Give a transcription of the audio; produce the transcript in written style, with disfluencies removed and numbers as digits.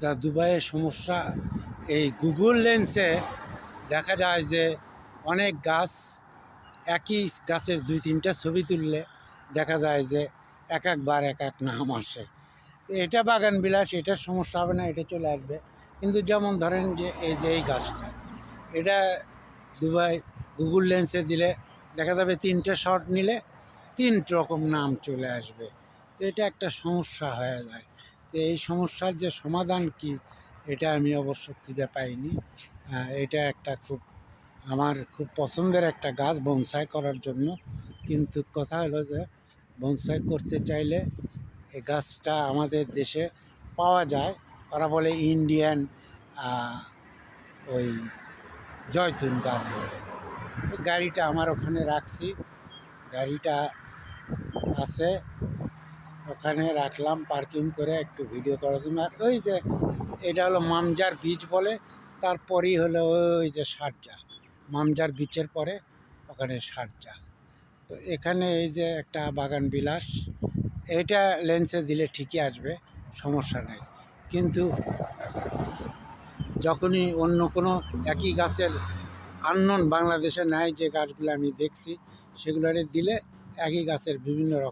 তা দুবাইয়ের সমস্যা এই গুগল লেন্সে দেখা যায় যে অনেক গাছ একই গাছের দুই তিনটা ছবি তুললে দেখা যায় যে একবার এক নাম আসে। তো এটা বাগান বিলাস, এটার সমস্যা হবে না, এটা চলে আসবে। কিন্তু যেমন ধরেন যে এই গাছটা, এটা দুবাই গুগল লেন্সে দিলে দেখা যাবে তিনটে শট নিলে তিন রকম নাম চলে আসবে। তো এটা একটা সমস্যা হয়ে যায়। তো এই সমস্যার যে সমাধান কি, এটা আমি অবশ্য খুঁজে পাইনি। এটা একটা আমার খুব পছন্দের একটা গাছ বনসাই করার জন্য। কিন্তু কথা হলো যে বনসাই করতে চাইলে এই গাছটা আমাদের দেশে পাওয়া যায়। ওরা বলে ইন্ডিয়ান ওই জয়তুন গাছ বলে। গাড়িটা আমার ওখানে রাখছি, গাড়িটা আছে ওখানে রাখলাম পার্কিং করে একটু ভিডিও করার জন্য। আর ওই যে এটা হলো মামজার বিচ বলে, তারপরেই হলো ওই যে শারজা, মামজার বিচের পরে ওখানে শারজা। তো এখানে এই যে একটা বাগান বিলাস, এটা লেন্সে দিলে ঠিকই আসবে, সমস্যা নেই। কিন্তু যখনই অন্য কোনো একই গাছের আননোন বাংলাদেশে নাই যে গাছগুলো আমি দেখছি, সেগুলোরে দিলে একই গাছের বিভিন্ন রকম